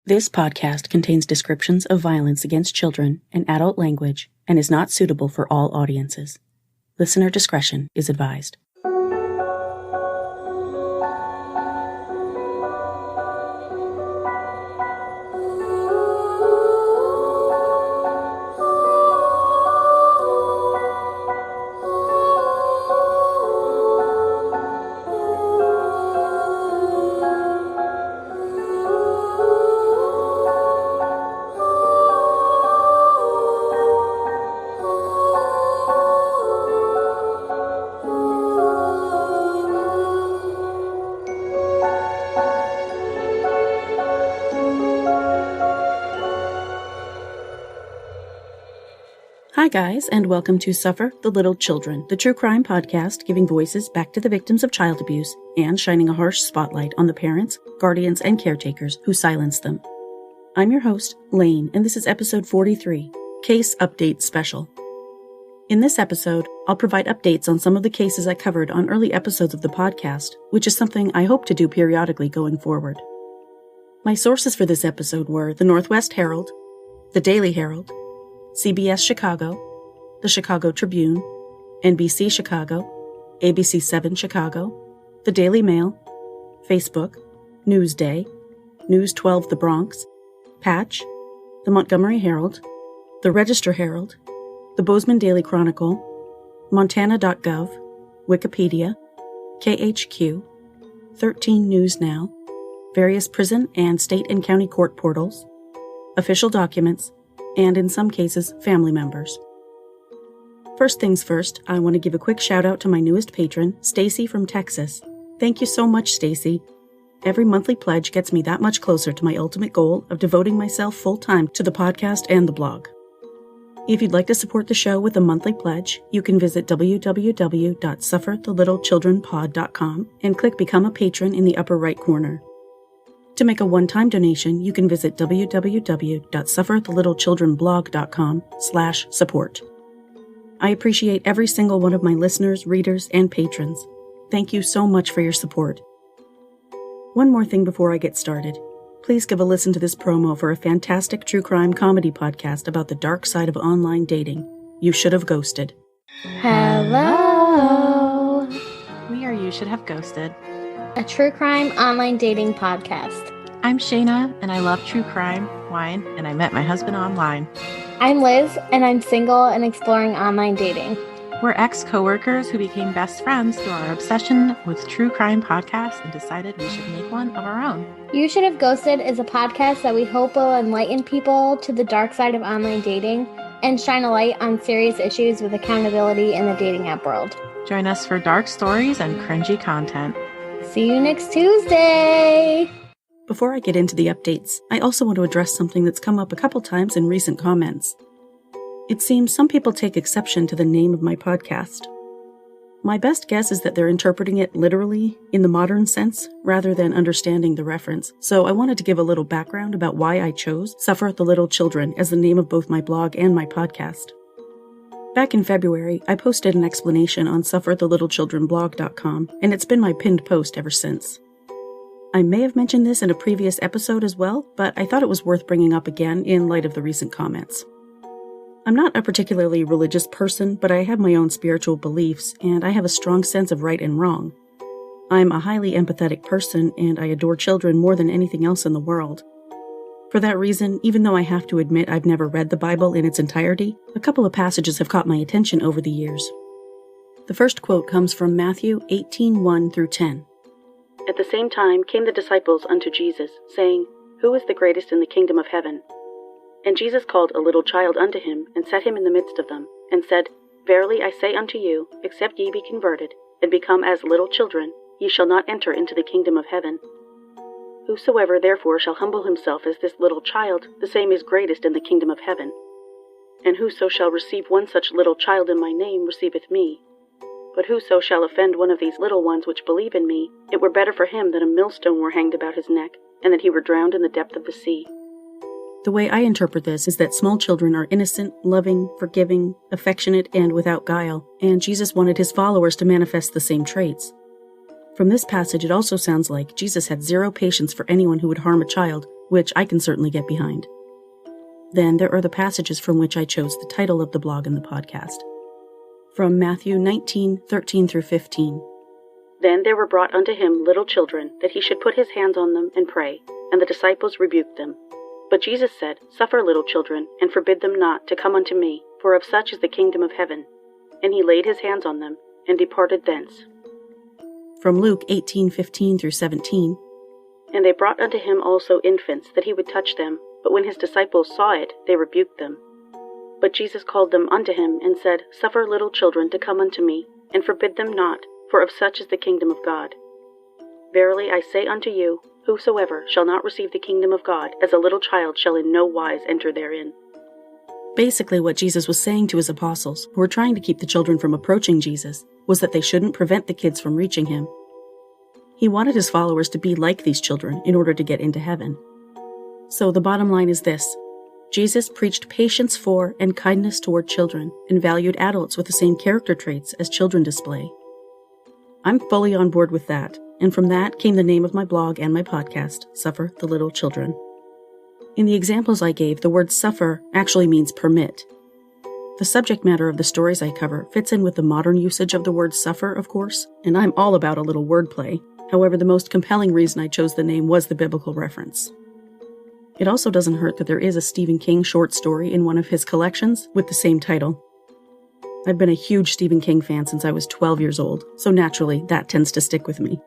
This podcast contains descriptions of violence against children and adult language and is not suitable for all audiences. Listener discretion is advised. Hi guys, and welcome to Suffer the Little Children, the true crime podcast giving voices back to the victims of child abuse and shining a harsh spotlight on the parents, guardians, and caretakers who silence them. I'm your host, Laine, and this is episode 43, Case Update Special. In this episode, I'll provide updates on some of the cases I covered on early episodes of the podcast, which is something I hope to do periodically going forward. My sources for this episode were the Northwest Herald, the Daily Herald, CBS Chicago, the Chicago Tribune, NBC Chicago, ABC 7 Chicago, the Daily Mail, Facebook, Newsday, News 12 The Bronx, Patch, the Montgomery Herald, the Register Herald, the Bozeman Daily Chronicle, Montana.gov, Wikipedia, KHQ, 13 News Now, various prison and state and county court portals, official documents, and in some cases, family members. First things first, I want to give a quick shout out to my newest patron, Stacy from Texas. Thank you so much, Stacy. Every monthly pledge gets me that much closer to my ultimate goal of devoting myself full-time to the podcast and the blog. If you'd like to support the show with a monthly pledge, you can visit www.sufferthelittlechildrenpod.com and click Become a Patron in the upper right corner. To make a one-time donation, you can visit www.sufferthelittlechildrenblog.com/support. I appreciate every single one of my listeners, readers, and patrons. Thank you so much for your support. One more thing before I get started. Please give a listen to this promo for a fantastic true crime comedy podcast about the dark side of online dating. You Should Have Ghosted. Hello! We are You Should Have Ghosted, a true crime online dating podcast. I'm Shayna, and I love true crime, wine, and I met my husband online. I'm Liz, and I'm single and exploring online dating. We're ex-coworkers who became best friends through our obsession with true crime podcasts and decided we should make one of our own. You Should Have Ghosted is a podcast that we hope will enlighten people to the dark side of online dating and shine a light on serious issues with accountability in the dating app world. Join us for dark stories and cringy content. See you next Tuesday! Before I get into the updates, I also want to address something that's come up a couple times in recent comments. It seems some people take exception to the name of my podcast. My best guess is that they're interpreting it literally, in the modern sense, rather than understanding the reference, so I wanted to give a little background about why I chose Suffer the Little Children as the name of both my blog and my podcast. Back in February, I posted an explanation on sufferthelittlechildrenblog.com, and it's been my pinned post ever since. I may have mentioned this in a previous episode as well, but I thought it was worth bringing up again in light of the recent comments. I'm not a particularly religious person, but I have my own spiritual beliefs, and I have a strong sense of right and wrong. I'm a highly empathetic person, and I adore children more than anything else in the world. For that reason, even though I have to admit I've never read the Bible in its entirety, a couple of passages have caught my attention over the years. The first quote comes from Matthew 18:1-10. At the same time came the disciples unto Jesus, saying, Who is the greatest in the kingdom of heaven? And Jesus called a little child unto him, and set him in the midst of them, and said, Verily I say unto you, except ye be converted, and become as little children, ye shall not enter into the kingdom of heaven. Whosoever therefore shall humble himself as this little child, the same is greatest in the kingdom of heaven. And whoso shall receive one such little child in my name receiveth me. But whoso shall offend one of these little ones which believe in me, it were better for him that a millstone were hanged about his neck, and that he were drowned in the depth of the sea. The way I interpret this is that small children are innocent, loving, forgiving, affectionate, and without guile, and Jesus wanted his followers to manifest the same traits. From this passage, it also sounds like Jesus had zero patience for anyone who would harm a child, which I can certainly get behind. Then there are the passages from which I chose the title of the blog and the podcast. From Matthew 19:13 through 15. Then there were brought unto him little children, that he should put his hands on them and pray, and the disciples rebuked them. But Jesus said, Suffer little children, and forbid them not to come unto me, for of such is the kingdom of heaven. And he laid his hands on them, and departed thence. From Luke 18:15 through 17. And they brought unto him also infants, that he would touch them. But when his disciples saw it, they rebuked them. But Jesus called them unto him, and said, Suffer little children to come unto me, and forbid them not, for of such is the kingdom of God. Verily I say unto you, whosoever shall not receive the kingdom of God as a little child shall in no wise enter therein. Basically what Jesus was saying to his apostles, who were trying to keep the children from approaching Jesus, was that they shouldn't prevent the kids from reaching him. He wanted his followers to be like these children in order to get into heaven. So the bottom line is this. Jesus preached patience for and kindness toward children and valued adults with the same character traits as children display. I'm fully on board with that, and from that came the name of my blog and my podcast, Suffer the Little Children. In the examples I gave, the word suffer actually means permit. The subject matter of the stories I cover fits in with the modern usage of the word suffer, of course, and I'm all about a little wordplay. However, the most compelling reason I chose the name was the biblical reference. It also doesn't hurt that there is a Stephen King short story in one of his collections with the same title. I've been a huge Stephen King fan since I was 12 years old, so naturally that tends to stick with me.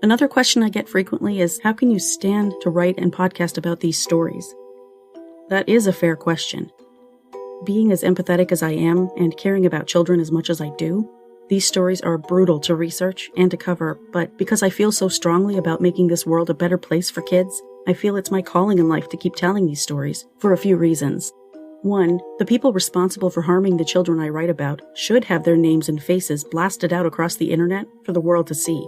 Another question I get frequently is, how can you stand to write and podcast about these stories? That is a fair question. Being as empathetic as I am and caring about children as much as I do, these stories are brutal to research and to cover, but because I feel so strongly about making this world a better place for kids, I feel it's my calling in life to keep telling these stories, for a few reasons. One, the people responsible for harming the children I write about should have their names and faces blasted out across the internet for the world to see.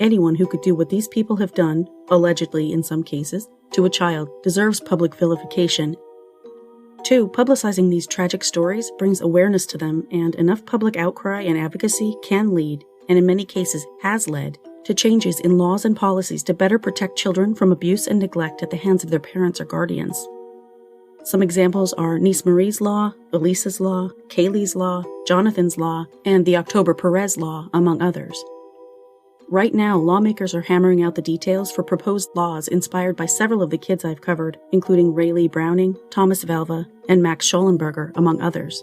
Anyone who could do what these people have done, allegedly in some cases, to a child deserves public vilification. Two, publicizing these tragic stories brings awareness to them, and enough public outcry and advocacy can lead, and in many cases has led, to changes in laws and policies to better protect children from abuse and neglect at the hands of their parents or guardians. Some examples are Niece Marie's Law, Alyssa's Law, Kaylee's Law, Jonathan's Law, and the October Perez Law, among others. Right now, lawmakers are hammering out the details for proposed laws inspired by several of the kids I've covered, including Rayleigh Browning, Thomas Valva, and Max Schollenberger, among others.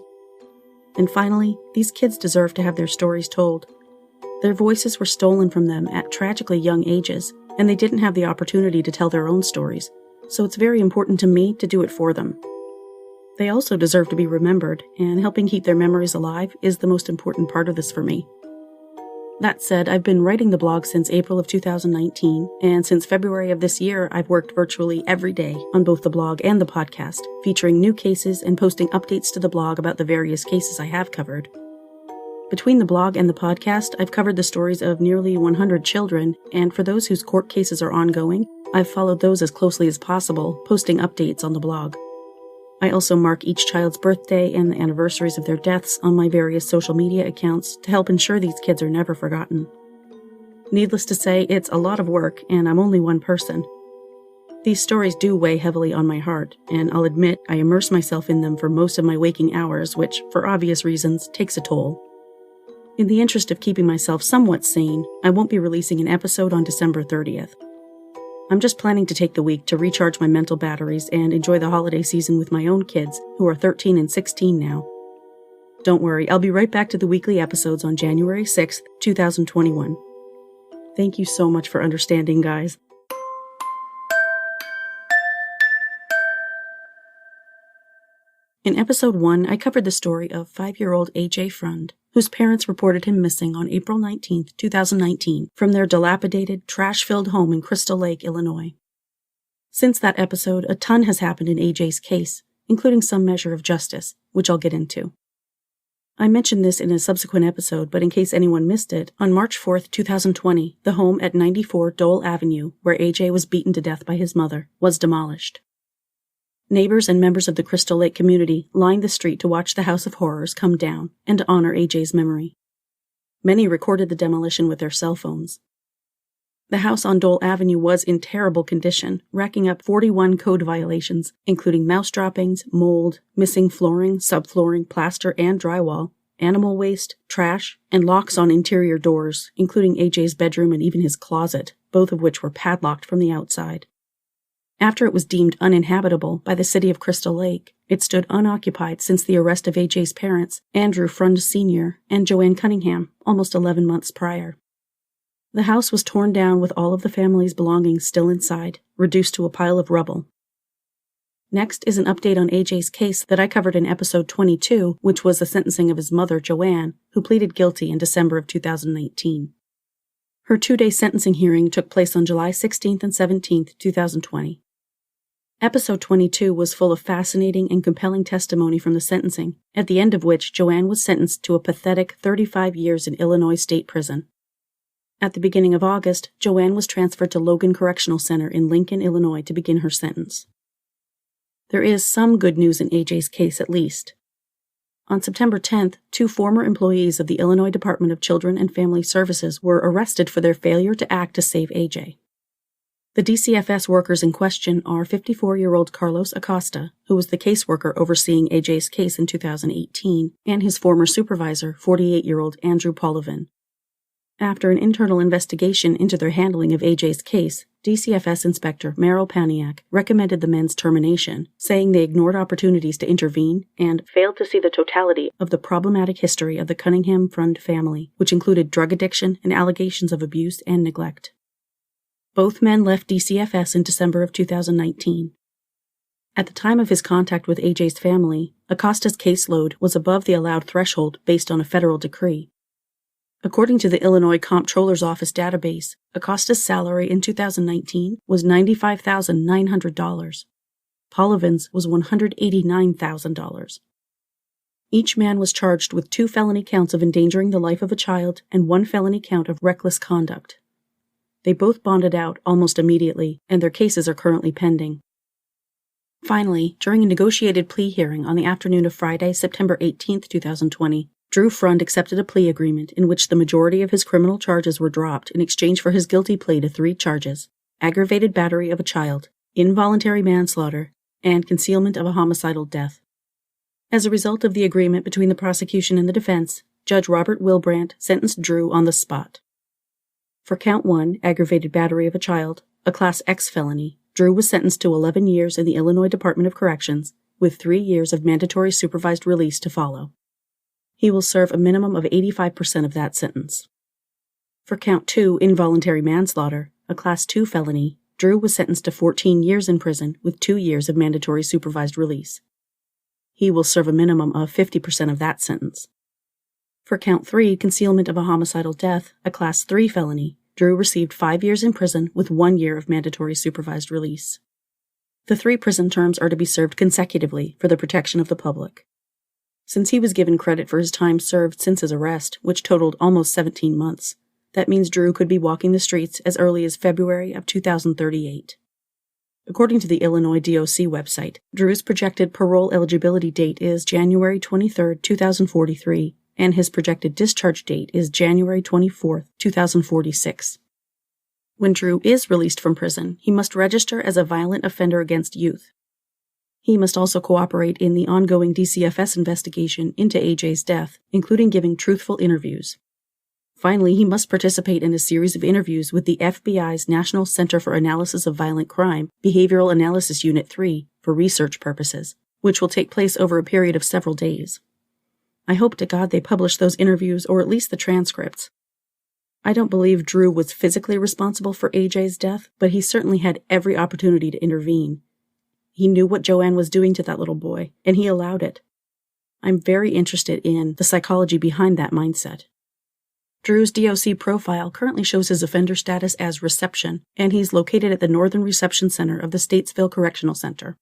And finally, these kids deserve to have their stories told. Their voices were stolen from them at tragically young ages, and they didn't have the opportunity to tell their own stories, so it's very important to me to do it for them. They also deserve to be remembered, and helping keep their memories alive is the most important part of this for me. That said, I've been writing the blog since April of 2019, and since February of this year, I've worked virtually every day on both the blog and the podcast, featuring new cases and posting updates to the blog about the various cases I have covered. Between the blog and the podcast, I've covered the stories of nearly 100 children, and for those whose court cases are ongoing, I've followed those as closely as possible, posting updates on the blog. I also mark each child's birthday and the anniversaries of their deaths on my various social media accounts to help ensure these kids are never forgotten. Needless to say, it's a lot of work, and I'm only one person. These stories do weigh heavily on my heart, and I'll admit I immerse myself in them for most of my waking hours, which, for obvious reasons, takes a toll. In the interest of keeping myself somewhat sane, I won't be releasing an episode on December 30th. I'm just planning to take the week to recharge my mental batteries and enjoy the holiday season with my own kids, who are 13 and 16 now. Don't worry, I'll be right back to the weekly episodes on January 6th, 2021. Thank you so much for understanding, guys. In episode 1, I covered the story of 5-year-old AJ Freund, whose parents reported him missing on April 19, 2019, from their dilapidated, trash-filled home in Crystal Lake, Illinois. Since that episode, a ton has happened in AJ's case, including some measure of justice, which I'll get into. I mentioned this in a subsequent episode, but in case anyone missed it, on March 4, 2020, the home at 94 Dole Avenue, where AJ was beaten to death by his mother, was demolished. Neighbors and members of the Crystal Lake community lined the street to watch the House of Horrors come down and to honor AJ's memory. Many recorded the demolition with their cell phones. The house on Dole Avenue was in terrible condition, racking up 41 code violations, including mouse droppings, mold, missing flooring, subflooring, plaster and drywall, animal waste, trash, and locks on interior doors, including AJ's bedroom and even his closet, both of which were padlocked from the outside. After it was deemed uninhabitable by the city of Crystal Lake, it stood unoccupied since the arrest of AJ's parents, Andrew Freund Sr. and Joanne Cunningham, almost 11 months prior. The house was torn down with all of the family's belongings still inside, reduced to a pile of rubble. Next is an update on AJ's case that I covered in episode 22, which was the sentencing of his mother, Joanne, who pleaded guilty in December of 2019. Her 2-day sentencing hearing took place on July 16th and 17th, 2020. Episode 22 was full of fascinating and compelling testimony from the sentencing, at the end of which Joanne was sentenced to a pathetic 35 years in Illinois State Prison. At the beginning of August, Joanne was transferred to Logan Correctional Center in Lincoln, Illinois to begin her sentence. There is some good news in AJ's case at least. On September 10th, 2 former employees of the Illinois Department of Children and Family Services were arrested for their failure to act to save AJ. The DCFS workers in question are 54-year-old Carlos Acosta, who was the caseworker overseeing AJ's case in 2018, and his former supervisor, 48-year-old Andrew Polovin. After an internal investigation into their handling of AJ's case, DCFS Inspector Merrill Paniak recommended the men's termination, saying they ignored opportunities to intervene and failed to see the totality of the problematic history of the Cunningham Freund family, which included drug addiction and allegations of abuse and neglect. Both men left DCFS in December of 2019. At the time of his contact with AJ's family, Acosta's caseload was above the allowed threshold based on a federal decree. According to the Illinois Comptroller's Office database, Acosta's salary in 2019 was $95,900. Polovin's was $189,000. Each man was charged with 2 felony counts of endangering the life of a child and 1 felony count of reckless conduct. They both bonded out almost immediately, and their cases are currently pending. Finally, during a negotiated plea hearing on the afternoon of Friday, September 18, 2020, Drew Freund accepted a plea agreement in which the majority of his criminal charges were dropped in exchange for his guilty plea to 3 charges: aggravated battery of a child, involuntary manslaughter, and concealment of a homicidal death. As a result of the agreement between the prosecution and the defense, Judge Robert Wilbrandt sentenced Drew on the spot. For count 1, aggravated battery of a child, a Class X felony, Drew was sentenced to 11 years in the Illinois Department of Corrections, with 3 years of mandatory supervised release to follow. He will serve a minimum of 85% of that sentence. For count 2, involuntary manslaughter, a Class 2 felony, Drew was sentenced to 14 years in prison with 2 years of mandatory supervised release. He will serve a minimum of 50% of that sentence. For count 3, concealment of a homicidal death, a Class 3 felony, Drew received 5 years in prison with 1 year of mandatory supervised release. The 3 prison terms are to be served consecutively for the protection of the public. Since he was given credit for his time served since his arrest, which totaled almost 17 months, that means Drew could be walking the streets as early as February of 2038. According to the Illinois DOC website, Drew's projected parole eligibility date is January 23, 2043, and his projected discharge date is January 24, 2046. When Drew is released from prison, he must register as a violent offender against youth. He must also cooperate in the ongoing DCFS investigation into AJ's death, including giving truthful interviews. Finally, he must participate in a series of interviews with the FBI's National Center for Analysis of Violent Crime, Behavioral Analysis Unit 3, for research purposes, which will take place over a period of several days. I hope to God they publish those interviews or at least the transcripts. I don't believe Drew was physically responsible for AJ's death, but he certainly had every opportunity to intervene. He knew what Joanne was doing to that little boy, and he allowed it. I'm very interested in the psychology behind that mindset. Drew's DOC profile currently shows his offender status as reception, and he's located at the Northern Reception Center of the Statesville Correctional Center.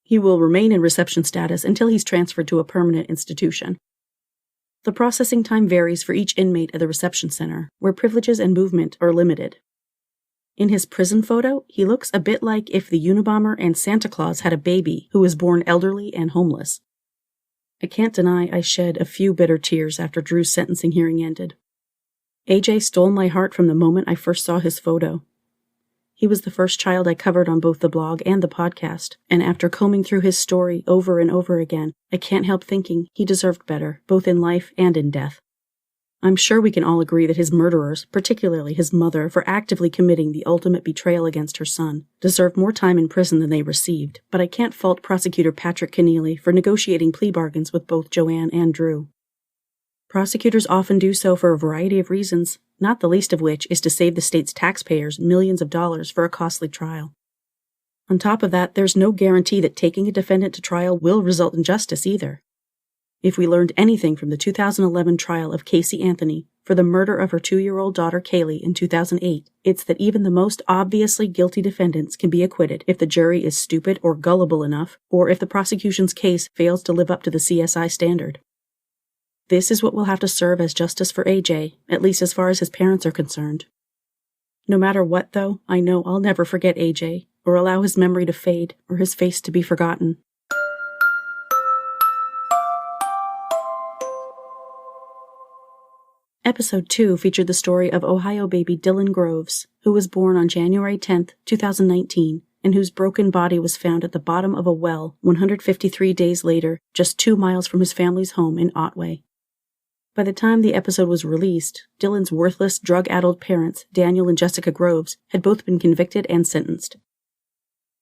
He will remain in reception status until he's transferred to a permanent institution. The processing time varies for each inmate at the reception center, where privileges and movement are limited. In his prison photo, he looks a bit like if the Unabomber and Santa Claus had a baby who was born elderly and homeless. I can't deny I shed a few bitter tears after Drew's sentencing hearing ended. AJ stole my heart from the moment I first saw his photo. He was the first child I covered on both the blog and the podcast, and after combing through his story over and over again, I can't help thinking he deserved better, both in life and in death. I'm sure we can all agree that his murderers, particularly his mother, for actively committing the ultimate betrayal against her son, deserved more time in prison than they received, but I can't fault prosecutor Patrick Keneally for negotiating plea bargains with both Joanne and Drew. Prosecutors often do so for a variety of reasons, not the least of which is to save the state's taxpayers millions of dollars for a costly trial. On top of that, there's no guarantee that taking a defendant to trial will result in justice either. If we learned anything from the 2011 trial of Casey Anthony for the murder of her 2-year-old daughter Kaylee in 2008, it's that even the most obviously guilty defendants can be acquitted if the jury is stupid or gullible enough, or if the prosecution's case fails to live up to the CSI standard. This is what will have to serve as justice for AJ, at least as far as his parents are concerned. No matter what, though, I know I'll never forget AJ, or allow his memory to fade, or his face to be forgotten. Episode 2 featured the story of Ohio baby Dylan Groves, who was born on January 10, 2019, and whose broken body was found at the bottom of a well 153 days later, just 2 miles from his family's home in Otway. By the time the episode was released, Dylan's worthless, drug-addled parents, Daniel and Jessica Groves, had both been convicted and sentenced.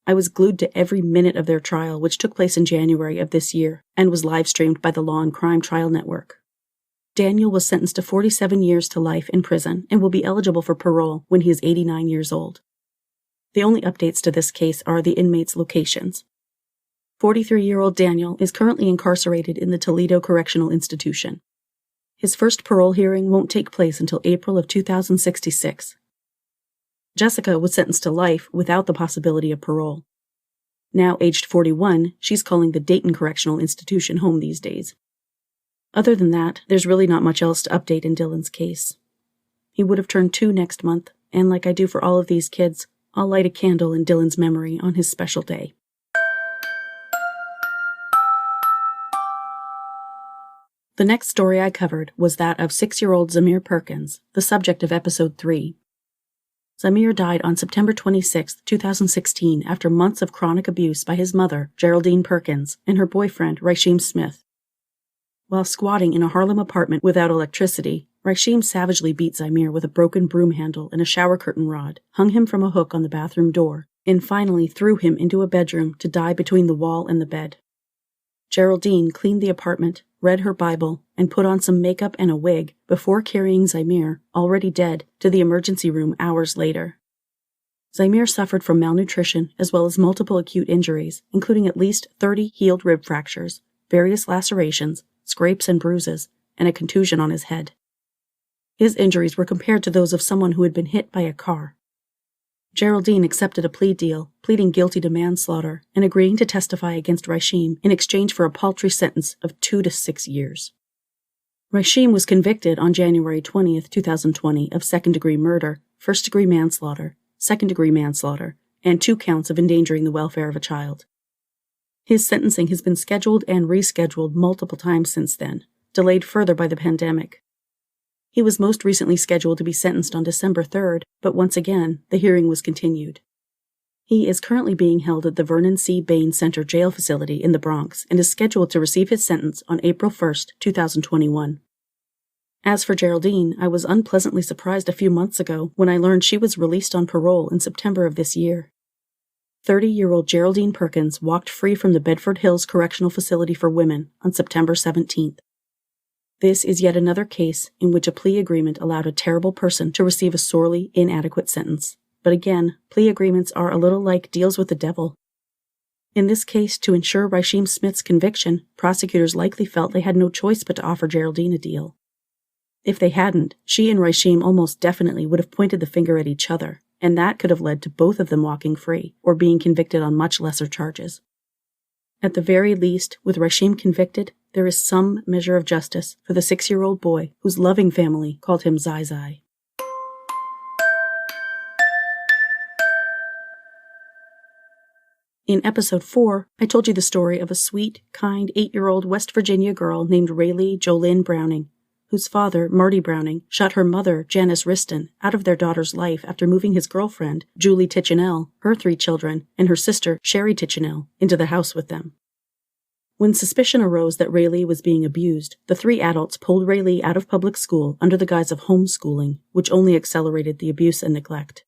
I was glued to every minute of their trial, which took place in January of this year, and was live-streamed by the Law and Crime Trial Network. Daniel was sentenced to 47 years to life in prison and will be eligible for parole when he is 89 years old. The only updates to this case are the inmates' locations. 43-year-old Daniel is currently incarcerated in the Toledo Correctional Institution. His first parole hearing won't take place until April of 2066. Jessica was sentenced to life without the possibility of parole. Now aged 41, she's calling the Dayton Correctional Institution home these days. Other than that, there's really not much else to update in Dylan's case. He would have turned 2 next month, and like I do for all of these kids, I'll light a candle in Dylan's memory on his special day. The next story I covered was that of 6-year-old Zamir Perkins, the subject of episode 3. Zamir died on September 26, 2016 after months of chronic abuse by his mother, Geraldine Perkins, and her boyfriend, Raheem Smith. While squatting in a Harlem apartment without electricity, Raheem savagely beat Zamir with a broken broom handle and a shower curtain rod, hung him from a hook on the bathroom door, and finally threw him into a bedroom to die between the wall and the bed. Geraldine cleaned the apartment, read her Bible, and put on some makeup and a wig before carrying Zamir, already dead, to the emergency room hours later. Zamir suffered from malnutrition as well as multiple acute injuries, including at least 30 healed rib fractures, various lacerations, scrapes and bruises, and a contusion on his head. His injuries were compared to those of someone who had been hit by a car. Geraldine accepted a plea deal, pleading guilty to manslaughter and agreeing to testify against Raheem in exchange for a paltry sentence of 2 to 6 years. Raheem was convicted on January 20, 2020 of second-degree murder, first-degree manslaughter, second-degree manslaughter, and 2 counts of endangering the welfare of a child. His sentencing has been scheduled and rescheduled multiple times since then, delayed further by the pandemic. He was most recently scheduled to be sentenced on December 3rd, but once again, the hearing was continued. He is currently being held at the Vernon C. Bain Center Jail Facility in the Bronx and is scheduled to receive his sentence on April 1st, 2021. As for Geraldine, I was unpleasantly surprised a few months ago when I learned she was released on parole in September of this year. 30-year-old Geraldine Perkins walked free from the Bedford Hills Correctional Facility for Women on September 17th. This is yet another case in which a plea agreement allowed a terrible person to receive a sorely inadequate sentence. But again, plea agreements are a little like deals with the devil. In this case, to ensure Raheem Smith's conviction, prosecutors likely felt they had no choice but to offer Geraldine a deal. If they hadn't, she and Raheem almost definitely would have pointed the finger at each other, and that could have led to both of them walking free, or being convicted on much lesser charges. At the very least, with Raheem convicted, there is some measure of justice for the 6-year-old boy whose loving family called him Zai Zai. In episode 4, I told you the story of a sweet, kind 8-year-old West Virginia girl named Rayleigh Jolynn Browning, whose father, Marty Browning, shot her mother, Janice Riston, out of their daughter's life after moving his girlfriend, Julie Tichenel, her 3 children, and her sister, Sherry Tichenel, into the house with them. When suspicion arose that Rayleigh was being abused, the 3 adults pulled Rayleigh out of public school under the guise of homeschooling, which only accelerated the abuse and neglect.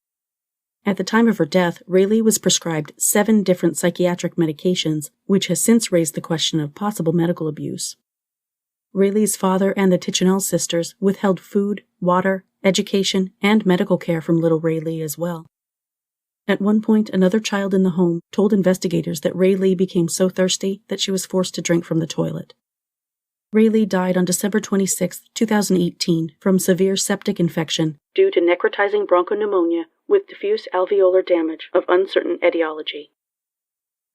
At the time of her death, Rayleigh was prescribed 7 different psychiatric medications, which has since raised the question of possible medical abuse. Rayleigh's father and the Tichenel sisters withheld food, water, education, and medical care from little Rayleigh as well. At one point, another child in the home told investigators that Rayleigh became so thirsty that she was forced to drink from the toilet. Rayleigh died on December 26, 2018, from severe septic infection due to necrotizing bronchopneumonia with diffuse alveolar damage of uncertain etiology.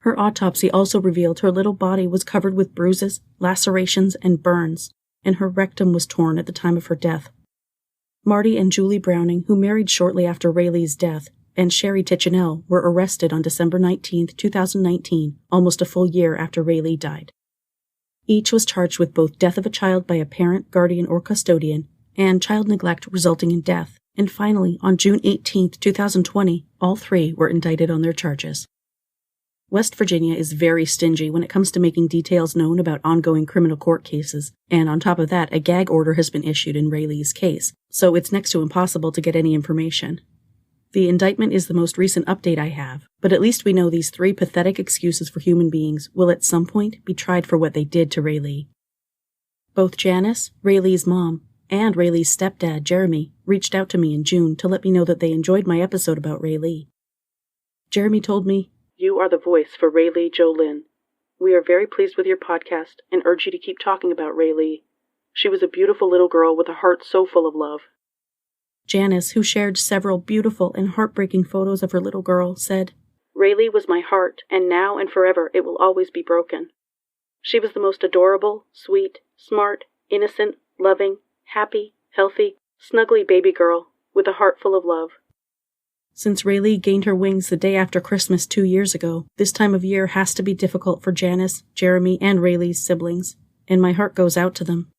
Her autopsy also revealed her little body was covered with bruises, lacerations, and burns, and her rectum was torn at the time of her death. Marty and Julie Browning, who married shortly after Rayleigh's death, and Sherry Tichenel were arrested on December 19, 2019, almost a full year after Rayleigh died. Each was charged with both death of a child by a parent, guardian, or custodian, and child neglect resulting in death, and finally, on June 18, 2020, all 3 were indicted on their charges. West Virginia is very stingy when it comes to making details known about ongoing criminal court cases, and on top of that, a gag order has been issued in Rayleigh's case, so it's next to impossible to get any information. The indictment is the most recent update I have, but at least we know these 3 pathetic excuses for human beings will at some point be tried for what they did to Rayleigh. Both Janice, Rayleigh's mom, and Rayleigh's stepdad, Jeremy, reached out to me in June to let me know that they enjoyed my episode about Rayleigh. Jeremy told me, "You are the voice for Rayleigh Lynn. We are very pleased with your podcast and urge you to keep talking about Rayleigh. She was a beautiful little girl with a heart so full of love." Janice, who shared several beautiful and heartbreaking photos of her little girl, said, "Rayleigh was my heart, and now and forever it will always be broken. She was the most adorable, sweet, smart, innocent, loving, happy, healthy, snuggly baby girl with a heart full of love." Since Rayleigh gained her wings the day after Christmas 2 years ago, this time of year has to be difficult for Janice, Jeremy, and Rayleigh's siblings, and my heart goes out to them.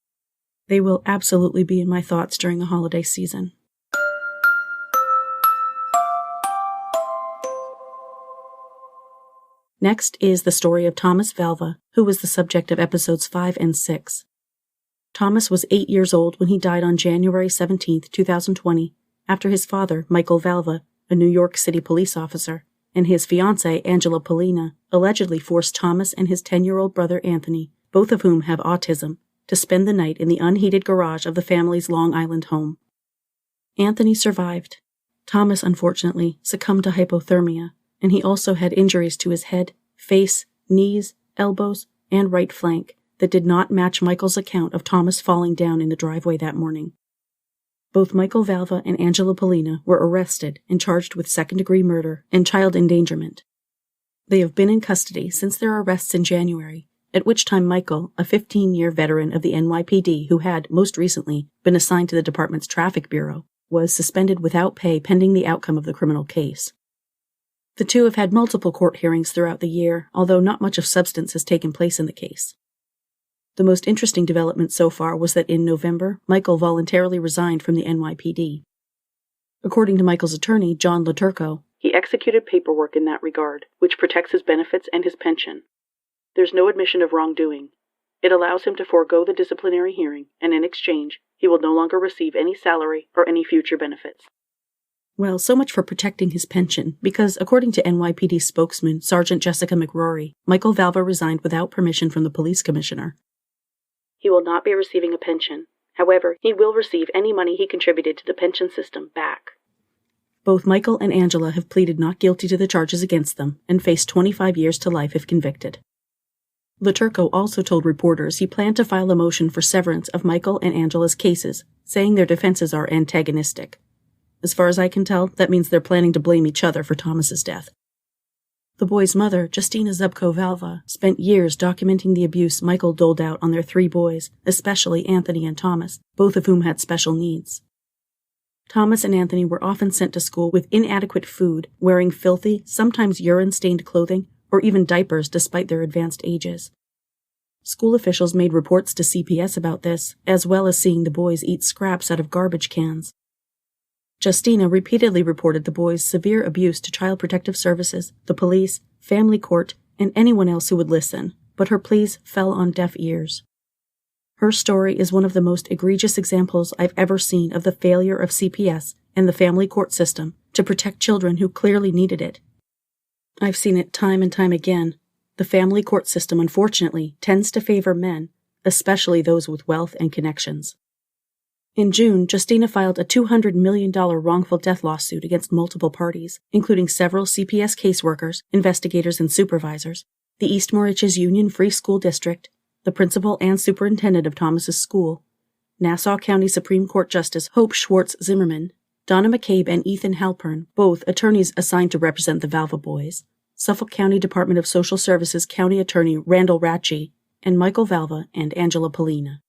They will absolutely be in my thoughts during the holiday season. Next is the story of Thomas Valva, who was the subject of episodes 5 and 6. Thomas was 8 years old when he died on January 17, 2020, after his father, Michael Valva, a New York City police officer, and his fiancée, Angela Polina, allegedly forced Thomas and his 10-year-old brother Anthony, both of whom have autism, to spend the night in the unheated garage of the family's Long Island home. Anthony survived. Thomas, unfortunately, succumbed to hypothermia, and he also had injuries to his head, face, knees, elbows, and right flank that did not match Michael's account of Thomas falling down in the driveway that morning. Both Michael Valva and Angela Polina were arrested and charged with second-degree murder and child endangerment. They have been in custody since their arrests in January, at which time Michael, a 15-year veteran of the NYPD who had, most recently, been assigned to the department's traffic bureau, was suspended without pay pending the outcome of the criminal case. The 2 have had multiple court hearings throughout the year, although not much of substance has taken place in the case. The most interesting development so far was that in November, Michael voluntarily resigned from the NYPD. According to Michael's attorney, John Laturco, he executed paperwork in that regard, which protects his benefits and his pension. There's no admission of wrongdoing. It allows him to forego the disciplinary hearing, and in exchange, he will no longer receive any salary or any future benefits. Well, so much for protecting his pension, because according to NYPD spokesman Sergeant Jessica McRory, Michael Valva resigned without permission from the police commissioner. He will not be receiving a pension. However, he will receive any money he contributed to the pension system back. Both Michael and Angela have pleaded not guilty to the charges against them and face 25 years to life if convicted. Laturco also told reporters he planned to file a motion for severance of Michael and Angela's cases, saying their defenses are antagonistic. As far as I can tell, that means they're planning to blame each other for Thomas's death. The boys' mother, Justina Zubko Valva, spent years documenting the abuse Michael doled out on their 3 boys, especially Anthony and Thomas, both of whom had special needs. Thomas and Anthony were often sent to school with inadequate food, wearing filthy, sometimes urine-stained clothing, or even diapers despite their advanced ages. School officials made reports to CPS about this, as well as seeing the boys eat scraps out of garbage cans. Justina repeatedly reported the boys' severe abuse to Child Protective Services, the police, family court, and anyone else who would listen, but her pleas fell on deaf ears. Her story is one of the most egregious examples I've ever seen of the failure of CPS and the family court system to protect children who clearly needed it. I've seen it time and time again. The family court system, unfortunately, tends to favor men, especially those with wealth and connections. In June, Justina filed a $200 million wrongful death lawsuit against multiple parties, including several CPS caseworkers, investigators, and supervisors, the East Moriches Union Free School District, the principal and superintendent of Thomas's school, Nassau County Supreme Court Justice Hope Schwartz Zimmerman, Donna McCabe and Ethan Halpern, both attorneys assigned to represent the Valva boys, Suffolk County Department of Social Services County Attorney Randall Ratchey, and Michael Valva and Angela Polina.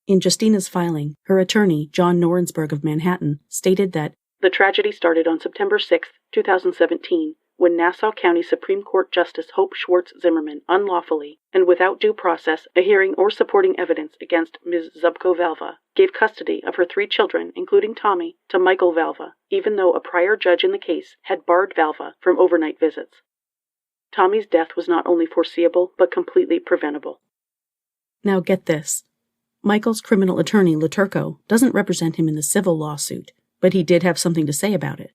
In Justina's filing, her attorney, John Norensberg of Manhattan, stated that the tragedy started on September 6, 2017, when Nassau County Supreme Court Justice Hope Schwartz Zimmerman unlawfully, and without due process, a hearing, or supporting evidence against Ms. Zubko Valva, gave custody of her 3 children, including Tommy, to Michael Valva, even though a prior judge in the case had barred Valva from overnight visits. Tommy's death was not only foreseeable, but completely preventable. Now get this. Michael's criminal attorney, Laturco, doesn't represent him in the civil lawsuit, but he did have something to say about it.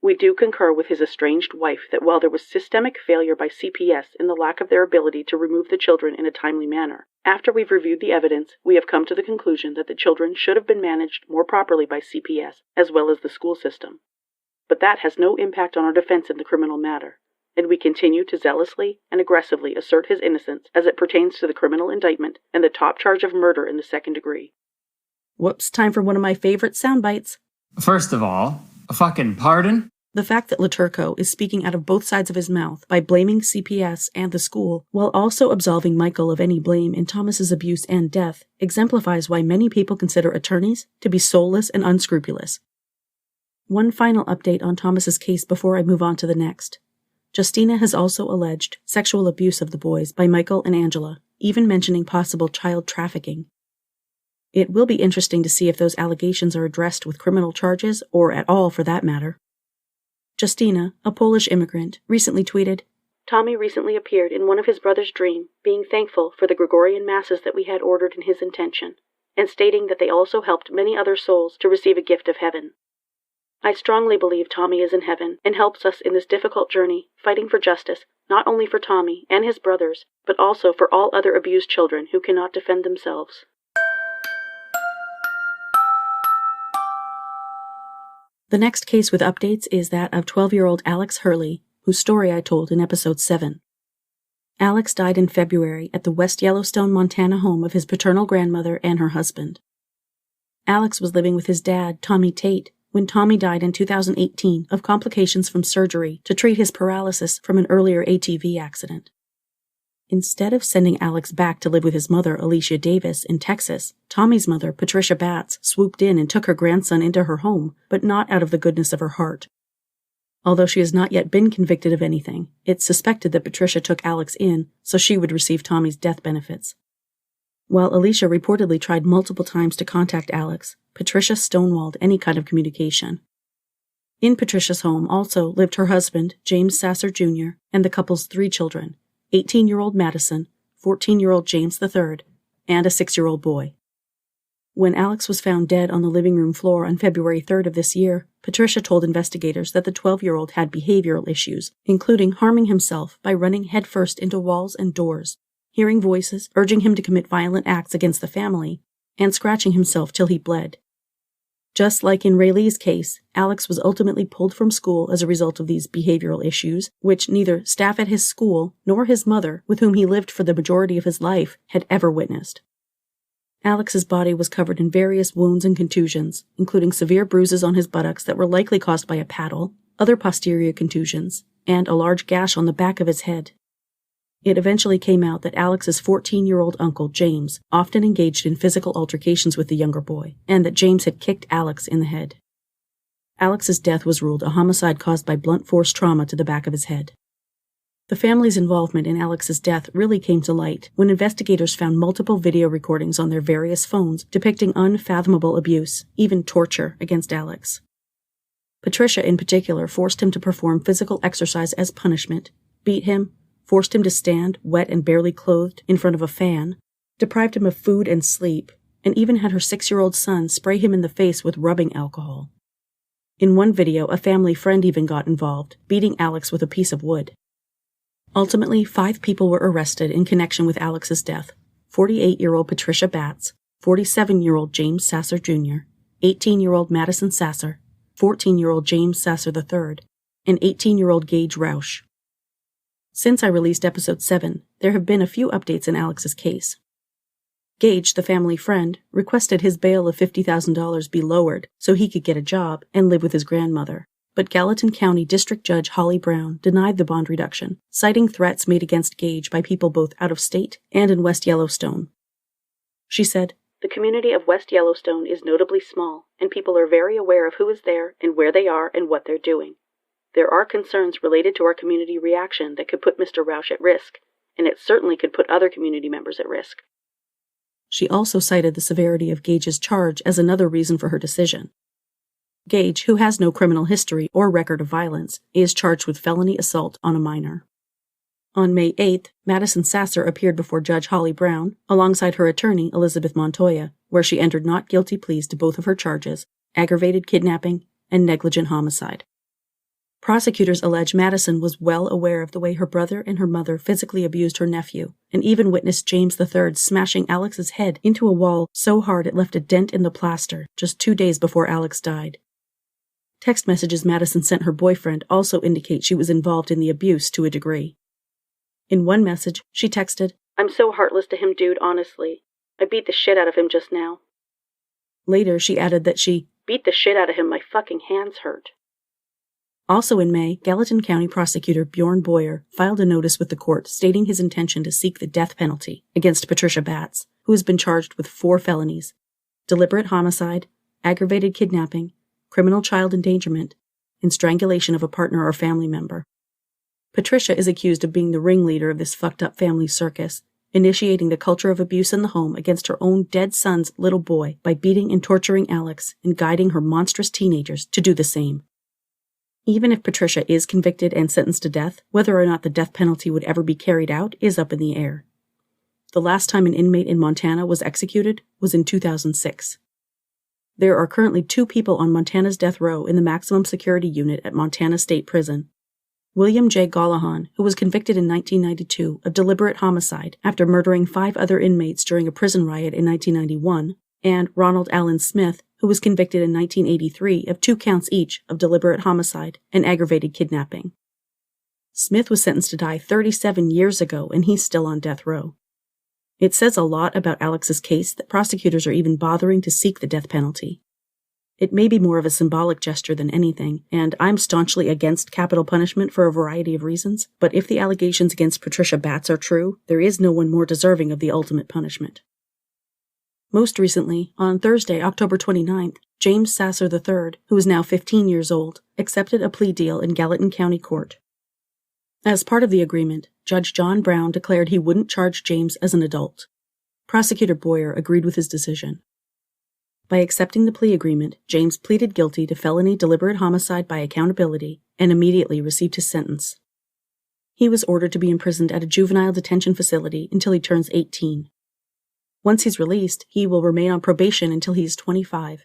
We do concur with his estranged wife that while there was systemic failure by CPS in the lack of their ability to remove the children in a timely manner, after we've reviewed the evidence, we have come to the conclusion that the children should have been managed more properly by CPS, as well as the school system. But that has no impact on our defense in the criminal matter, and we continue to zealously and aggressively assert his innocence as it pertains to the criminal indictment and the top charge of murder in the 2nd degree. Whoops, time for one of my favorite sound bites. First of all, a fucking pardon? The fact that Laturco is speaking out of both sides of his mouth by blaming CPS and the school, while also absolving Michael of any blame in Thomas's abuse and death, exemplifies why many people consider attorneys to be soulless and unscrupulous. One final update on Thomas's case before I move on to the next. Justina has also alleged sexual abuse of the boys by Michael and Angela, even mentioning possible child trafficking. It will be interesting to see if those allegations are addressed with criminal charges, or at all for that matter. Justina, a Polish immigrant, recently tweeted, Tommy recently appeared in one of his brother's dream, being thankful for the Gregorian masses that we had ordered in his intention, and stating that they also helped many other souls to receive a gift of heaven. I strongly believe Tommy is in heaven and helps us in this difficult journey, fighting for justice, not only for Tommy and his brothers, but also for all other abused children who cannot defend themselves. The next case with updates is that of 12-year-old Alex Hurley, whose story I told in episode 7. Alex died in February at the West Yellowstone, Montana home of his paternal grandmother and her husband. Alex was living with his dad, Tommy Tate, when Tommy died in 2018 of complications from surgery to treat his paralysis from an earlier ATV accident. Instead of sending Alex back to live with his mother, Alicia Davis, in Texas, Tommy's mother, Patricia Batts, swooped in and took her grandson into her home, but not out of the goodness of her heart. Although she has not yet been convicted of anything, it's suspected that Patricia took Alex in so she would receive Tommy's death benefits. While Alicia reportedly tried multiple times to contact Alex, Patricia stonewalled any kind of communication. In Patricia's home also lived her husband, James Sasser Jr., and the couple's 3 children, 18-year-old Madison, 14-year-old James III, and a 6-year-old boy. When Alex was found dead on the living room floor on February 3rd of this year, Patricia told investigators that the 12-year-old had behavioral issues, including harming himself by running headfirst into walls and doors, hearing voices urging him to commit violent acts against the family, and scratching himself till he bled. Just like in Rayleigh's case, Alex was ultimately pulled from school as a result of these behavioral issues, which neither staff at his school nor his mother, with whom he lived for the majority of his life, had ever witnessed. Alex's body was covered in various wounds and contusions, including severe bruises on his buttocks that were likely caused by a paddle, other posterior contusions, and a large gash on the back of his head. It eventually came out that Alex's 14-year-old uncle, James, often engaged in physical altercations with the younger boy, and that James had kicked Alex in the head. Alex's death was ruled a homicide caused by blunt force trauma to the back of his head. The family's involvement in Alex's death really came to light when investigators found multiple video recordings on their various phones depicting unfathomable abuse, even torture, against Alex. Patricia, in particular, forced him to perform physical exercise as punishment, beat him, forced him to stand, wet and barely clothed, in front of a fan, deprived him of food and sleep, and even had her 6-year-old son spray him in the face with rubbing alcohol. In one video, a family friend even got involved, beating Alex with a piece of wood. Ultimately, 5 people were arrested in connection with Alex's death: 48-year-old Patricia Batts, 47-year-old James Sasser Jr., 18-year-old Madison Sasser, 14-year-old James Sasser III, and 18-year-old Gage Roush. Since I released episode 7, there have been a few updates in Alex's case. Gage, the family friend, requested his bail of $50,000 be lowered so he could get a job and live with his grandmother, but Gallatin County District Judge Holly Brown denied the bond reduction, citing threats made against Gage by people both out of state and in West Yellowstone. She said, "The community of West Yellowstone is notably small, and people are very aware of who is there and where they are and what they're doing. There are concerns related to our community reaction that could put Mr. Roush at risk, and it certainly could put other community members at risk." She also cited the severity of Gage's charge as another reason for her decision. Gage, who has no criminal history or record of violence, is charged with felony assault on a minor. On May 8th, Madison Sasser appeared before Judge Holly Brown, alongside her attorney, Elizabeth Montoya, where she entered not guilty pleas to both of her charges, aggravated kidnapping and negligent homicide. Prosecutors allege Madison was well aware of the way her brother and her mother physically abused her nephew, and even witnessed James III smashing Alex's head into a wall so hard it left a dent in the plaster just 2 days before Alex died. Text messages Madison sent her boyfriend also indicate she was involved in the abuse to a degree. In one message, she texted, "I'm so heartless to him, dude, honestly. I beat the shit out of him just now." Later, she added that she beat the shit out of him, my fucking hands hurt. Also in May, Gallatin County Prosecutor Bjorn Boyer filed a notice with the court stating his intention to seek the death penalty against Patricia Batts, who has been charged with 4 felonies: deliberate homicide, aggravated kidnapping, criminal child endangerment, and strangulation of a partner or family member. Patricia is accused of being the ringleader of this fucked-up family circus, initiating the culture of abuse in the home against her own dead son's little boy by beating and torturing Alex and guiding her monstrous teenagers to do the same. Even if Patricia is convicted and sentenced to death, whether or not the death penalty would ever be carried out is up in the air. The last time an inmate in Montana was executed was in 2006. There are currently 2 people on Montana's death row in the maximum security unit at Montana State Prison. William J. Gollahan, who was convicted in 1992 of deliberate homicide after murdering 5 other inmates during a prison riot in 1991, and Ronald Allen Smith, who was convicted in 1983 of 2 counts each of deliberate homicide and aggravated kidnapping. Smith was sentenced to die 37 years ago, and he's still on death row. It says a lot about Alex's case that prosecutors are even bothering to seek the death penalty. It may be more of a symbolic gesture than anything, and I'm staunchly against capital punishment for a variety of reasons, but if the allegations against Patricia Batts are true, there is no one more deserving of the ultimate punishment. Most recently, on Thursday, October 29th, James Sasser III, who is now 15 years old, accepted a plea deal in Gallatin County Court. As part of the agreement, Judge John Brown declared he wouldn't charge James as an adult. Prosecutor Boyer agreed with his decision. By accepting the plea agreement, James pleaded guilty to felony deliberate homicide by accountability and immediately received his sentence. He was ordered to be imprisoned at a juvenile detention facility until he turns 18. Once he's released, he will remain on probation until he is 25.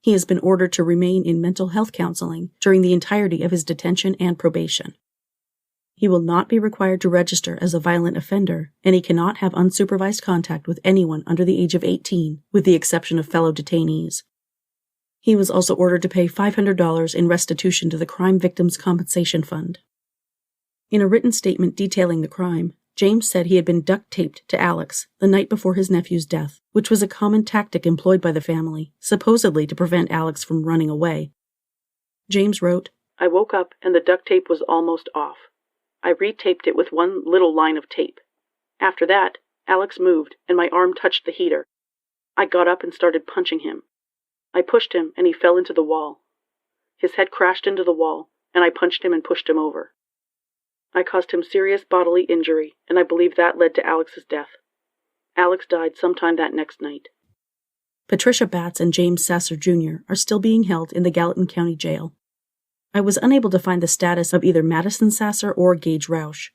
He has been ordered to remain in mental health counseling during the entirety of his detention and probation. He will not be required to register as a violent offender, and he cannot have unsupervised contact with anyone under the age of 18, with the exception of fellow detainees. He was also ordered to pay $500 in restitution to the Crime Victims Compensation Fund. In a written statement detailing the crime, James said he had been duct-taped to Alex the night before his nephew's death, which was a common tactic employed by the family, supposedly to prevent Alex from running away. James wrote, "I woke up and the duct tape was almost off. I retaped it with one little line of tape. After that, Alex moved and my arm touched the heater. I got up and started punching him. I pushed him and he fell into the wall. His head crashed into the wall, and I punched him and pushed him over. I caused him serious bodily injury, and I believe that led to Alex's death. Alex died sometime that next night. Patricia Batts and James Sasser Jr. are still being held in the Gallatin County Jail. I was unable to find the status of either Madison Sasser or Gage Roush.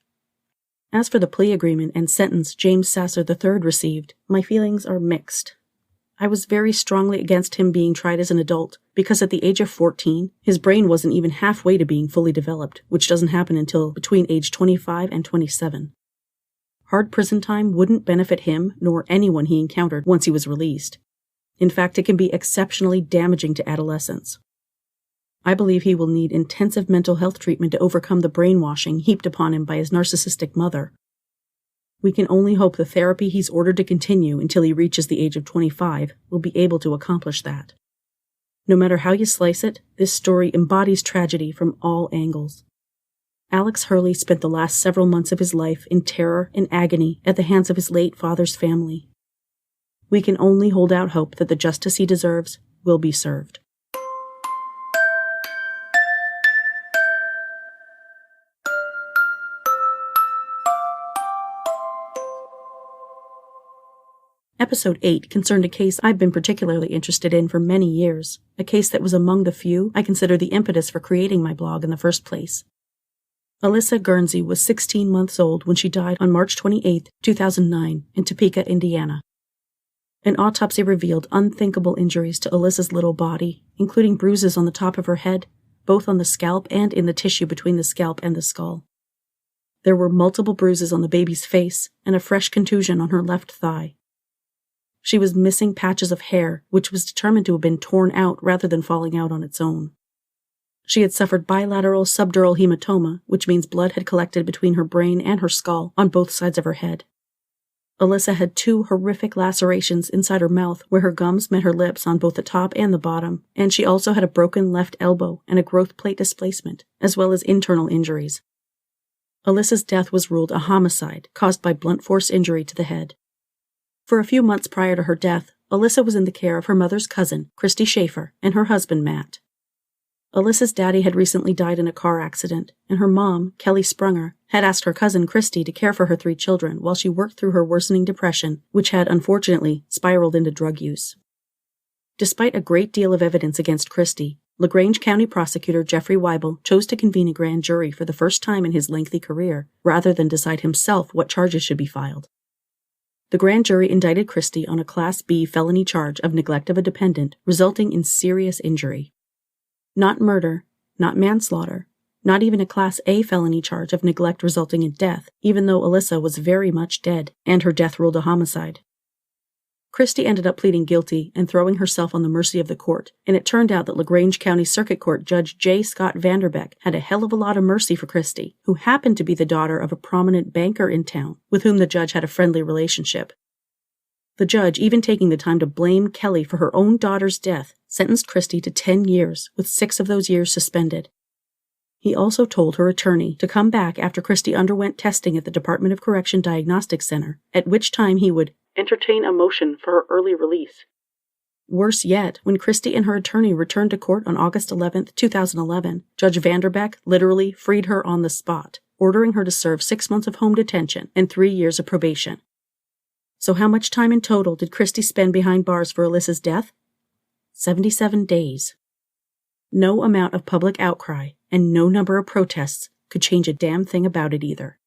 As for the plea agreement and sentence James Sasser III received, my feelings are mixed. I was very strongly against him being tried as an adult, because at the age of 14, his brain wasn't even halfway to being fully developed, which doesn't happen until between age 25 and 27. Hard prison time wouldn't benefit him nor anyone he encountered once he was released. In fact, it can be exceptionally damaging to adolescents. I believe he will need intensive mental health treatment to overcome the brainwashing heaped upon him by his narcissistic mother. We can only hope the therapy he's ordered to continue until he reaches the age of 25 will be able to accomplish that. No matter how you slice it, this story embodies tragedy from all angles. Alex Hurley spent the last several months of his life in terror and agony at the hands of his late father's family. We can only hold out hope that the justice he deserves will be served. Episode 8 concerned a case I've been particularly interested in for many years, a case that was among the few I consider the impetus for creating my blog in the first place. Alyssa Guernsey was 16 months old when she died on March 28, 2009, in Topeka, Indiana. An autopsy revealed unthinkable injuries to Alyssa's little body, including bruises on the top of her head, both on the scalp and in the tissue between the scalp and the skull. There were multiple bruises on the baby's face and a fresh contusion on her left thigh. She was missing patches of hair, which was determined to have been torn out rather than falling out on its own. She had suffered bilateral subdural hematoma, which means blood had collected between her brain and her skull on both sides of her head. Alyssa had 2 horrific lacerations inside her mouth where her gums met her lips on both the top and the bottom, and she also had a broken left elbow and a growth plate displacement, as well as internal injuries. Alyssa's death was ruled a homicide caused by blunt force injury to the head. For a few months prior to her death, Alyssa was in the care of her mother's cousin, Christy Schaefer, and her husband, Matt. Alyssa's daddy had recently died in a car accident, and her mom, Kelly Sprunger, had asked her cousin Christy to care for her 3 children while she worked through her worsening depression, which had, unfortunately, spiraled into drug use. Despite a great deal of evidence against Christy, LaGrange County Prosecutor Jeffrey Weibel chose to convene a grand jury for the first time in his lengthy career, rather than decide himself what charges should be filed. The grand jury indicted Christy on a Class B felony charge of neglect of a dependent, resulting in serious injury. Not murder, not manslaughter, not even a Class A felony charge of neglect resulting in death, even though Alyssa was very much dead, and her death ruled a homicide. Christy ended up pleading guilty and throwing herself on the mercy of the court, and it turned out that LaGrange County Circuit Court Judge J. Scott Vanderbeck had a hell of a lot of mercy for Christy, who happened to be the daughter of a prominent banker in town, with whom the judge had a friendly relationship. The judge, even taking the time to blame Kelly for her own daughter's death, sentenced Christy to 10 years, with 6 of those years suspended. He also told her attorney to come back after Christy underwent testing at the Department of Correction Diagnostic Center, at which time he would entertain a motion for her early release. Worse yet, when Christy and her attorney returned to court on August 11, 2011, Judge Vanderbeck literally freed her on the spot, ordering her to serve 6 months of home detention and 3 years of probation. So how much time in total did Christy spend behind bars for Alyssa's death? 77 days. No amount of public outcry and no number of protests could change a damn thing about it either.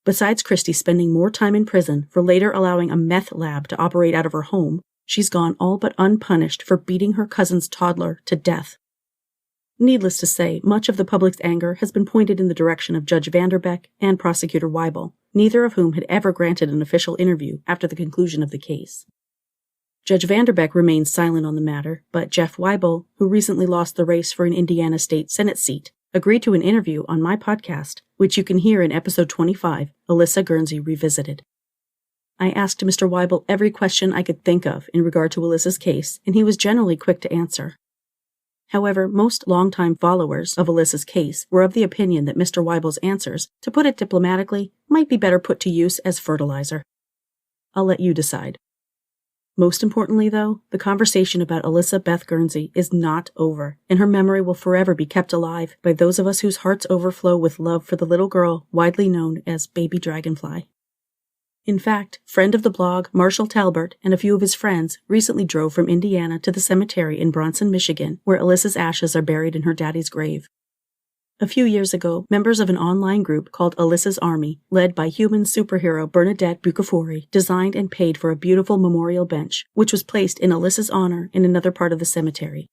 Besides Christy spending more time in prison for later allowing a meth lab to operate out of her home, she's gone all but unpunished for beating her cousin's toddler to death. Needless to say, much of the public's anger has been pointed in the direction of Judge Vanderbeck and Prosecutor Weibel, neither of whom had ever granted an official interview after the conclusion of the case. Judge Vanderbeck remains silent on the matter, but Jeff Weibel, who recently lost the race for an Indiana State Senate seat, agreed to an interview on my podcast, which you can hear in episode 25, Alyssa Guernsey Revisited. I asked Mr. Weibel every question I could think of in regard to Alyssa's case, and he was generally quick to answer. However, most longtime followers of Alyssa's case were of the opinion that Mr. Weibel's answers, to put it diplomatically, might be better put to use as fertilizer. I'll let you decide. Most importantly, though, the conversation about Alyssa Beth Guernsey is not over, and her memory will forever be kept alive by those of us whose hearts overflow with love for the little girl widely known as Baby Dragonfly. In fact, friend of the blog, Marshall Talbert, and a few of his friends recently drove from Indiana to the cemetery in Bronson, Michigan, where Alyssa's ashes are buried in her daddy's grave. A few years ago, members of an online group called Alyssa's Army, led by human superhero Bernadette Bucafori, designed and paid for a beautiful memorial bench, which was placed in Alyssa's honor in another part of the cemetery.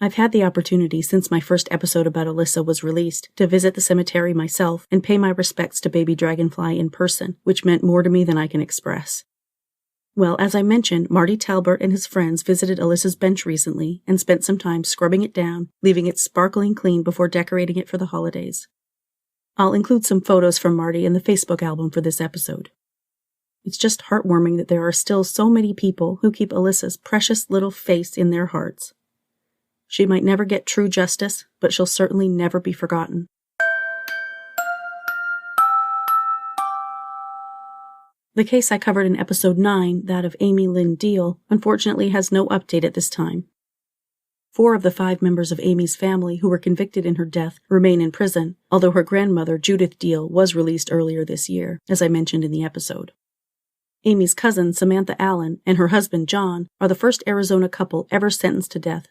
I've had the opportunity since my first episode about Alyssa was released to visit the cemetery myself and pay my respects to Baby Dragonfly in person, which meant more to me than I can express. Well, as I mentioned, Marty Talbert and his friends visited Alyssa's bench recently and spent some time scrubbing it down, leaving it sparkling clean before decorating it for the holidays. I'll include some photos from Marty in the Facebook album for this episode. It's just heartwarming that there are still so many people who keep Alyssa's precious little face in their hearts. She might never get true justice, but she'll certainly never be forgotten. The case I covered in episode 9, that of Amy Lynn Deal, unfortunately has no update at this time. 4 of the 5 members of Amy's family who were convicted in her death remain in prison, although her grandmother, Judith Deal, was released earlier this year, as I mentioned in the episode. Amy's cousin, Samantha Allen, and her husband, John, are the first Arizona couple ever sentenced to death.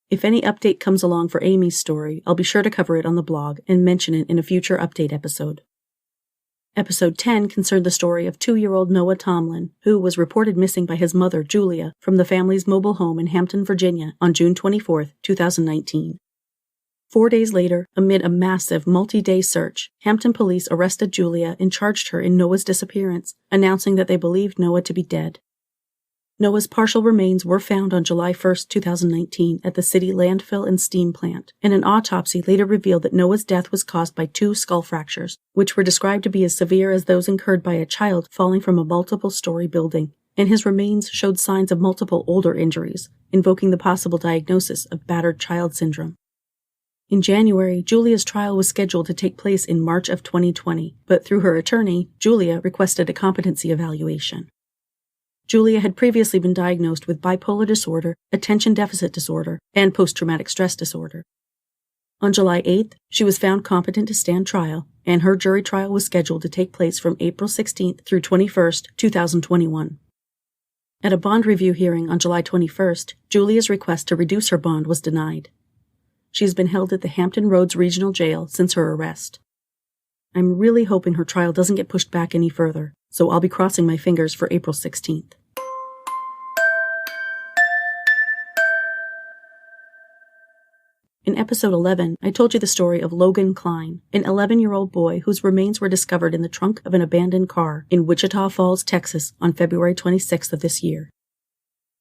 If any update comes along for Amy's story, I'll be sure to cover it on the blog and mention it in a future update episode. Episode 10 concerned the story of 2-year-old Noah Tomlin, who was reported missing by his mother, Julia, from the family's mobile home in Hampton, Virginia, on June 24, 2019. 4 days later, amid a massive multi-day search, Hampton police arrested Julia and charged her in Noah's disappearance, announcing that they believed Noah to be dead. Noah's partial remains were found on July 1, 2019 at the city landfill and steam plant, and an autopsy later revealed that Noah's death was caused by 2 skull fractures, which were described to be as severe as those incurred by a child falling from a multiple-story building, and his remains showed signs of multiple older injuries, invoking the possible diagnosis of battered child syndrome. In January, Julia's trial was scheduled to take place in March of 2020, but through her attorney, Julia requested a competency evaluation. Julia had previously been diagnosed with bipolar disorder, attention deficit disorder, and post-traumatic stress disorder. On July 8th, she was found competent to stand trial, and her jury trial was scheduled to take place from April 16th through 21st, 2021. At a bond review hearing on July 21st, Julia's request to reduce her bond was denied. She has been held at the Hampton Roads Regional Jail since her arrest. I'm really hoping her trial doesn't get pushed back any further, so I'll be crossing my fingers for April 16th. In episode 11, I told you the story of Logan Klein, an 11-year-old boy whose remains were discovered in the trunk of an abandoned car in Wichita Falls, Texas on February 26th of this year.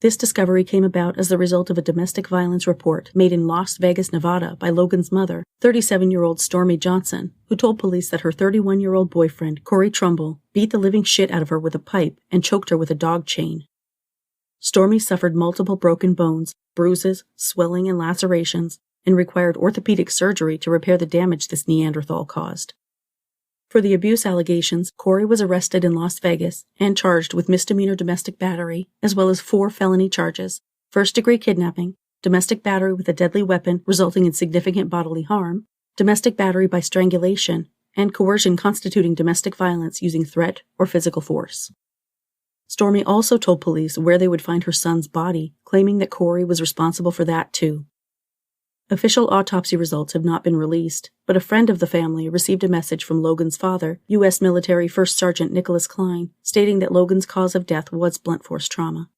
This discovery came about as the result of a domestic violence report made in Las Vegas, Nevada by Logan's mother, 37-year-old Stormy Johnson, who told police that her 31-year-old boyfriend, Corey Trumbull, beat the living shit out of her with a pipe and choked her with a dog chain. Stormy suffered multiple broken bones, bruises, swelling, and lacerations, and required orthopedic surgery to repair the damage this Neanderthal caused. For the abuse allegations, Corey was arrested in Las Vegas and charged with misdemeanor domestic battery, as well as 4 felony charges: first-degree kidnapping, domestic battery with a deadly weapon resulting in significant bodily harm, domestic battery by strangulation, and coercion constituting domestic violence using threat or physical force. Stormy also told police where they would find her son's body, claiming that Corey was responsible for that too. Official autopsy results have not been released, but a friend of the family received a message from Logan's father, U.S. military First Sergeant Nicholas Cline, stating that Logan's cause of death was blunt force trauma.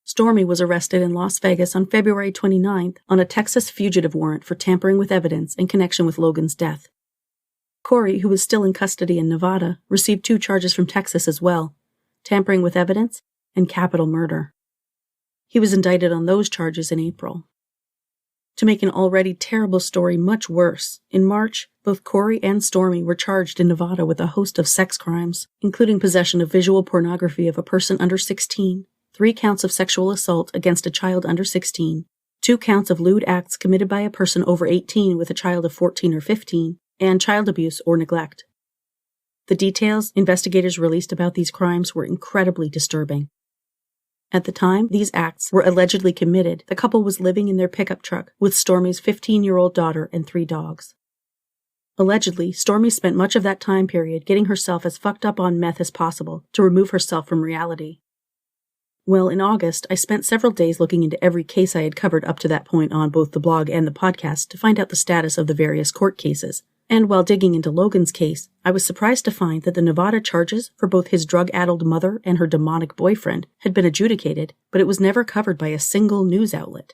Stormy was arrested in Las Vegas on February 29th on a Texas fugitive warrant for tampering with evidence in connection with Logan's death. Corey, who was still in custody in Nevada, received 2 charges from Texas as well: tampering with evidence and capital murder. He was indicted on those charges in April. To make an already terrible story much worse, in March, both Corey and Stormy were charged in Nevada with a host of sex crimes, including possession of visual pornography of a person under 16, 3 counts of sexual assault against a child under 16, 2 counts of lewd acts committed by a person over 18 with a child of 14 or 15, and child abuse or neglect. The details investigators released about these crimes were incredibly disturbing. At the time these acts were allegedly committed, the couple was living in their pickup truck with Stormy's 15-year-old daughter and 3 dogs. Allegedly, Stormy spent much of that time period getting herself as fucked up on meth as possible to remove herself from reality. Well, in August, I spent several days looking into every case I had covered up to that point on both the blog and the podcast to find out the status of the various court cases. And while digging into Logan's case, I was surprised to find that the Nevada charges for both his drug-addled mother and her demonic boyfriend had been adjudicated, but it was never covered by a single news outlet.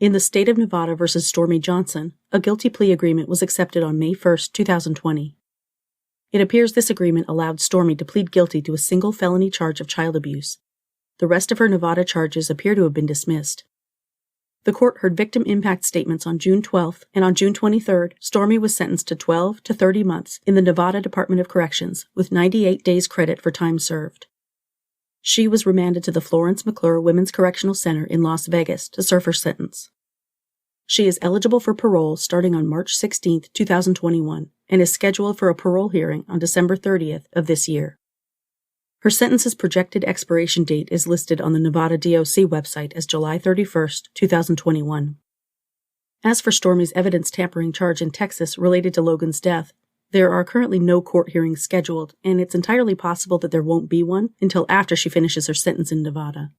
In the state of Nevada versus Stormy Johnson, a guilty plea agreement was accepted on May 1, 2020. It appears this agreement allowed Stormy to plead guilty to a single felony charge of child abuse. The rest of her Nevada charges appear to have been dismissed. The court heard victim impact statements on June 12th, and on June 23rd, Stormy was sentenced to 12 to 30 months in the Nevada Department of Corrections, with 98 days credit for time served. She was remanded to the Florence McClure Women's Correctional Center in Las Vegas to serve her sentence. She is eligible for parole starting on March 16, 2021, and is scheduled for a parole hearing on December 30th of this year. Her sentence's projected expiration date is listed on the Nevada DOC website as July 31, 2021. As for Stormy's evidence tampering charge in Texas related to Logan's death, there are currently no court hearings scheduled, and it's entirely possible that there won't be one until after she finishes her sentence in Nevada.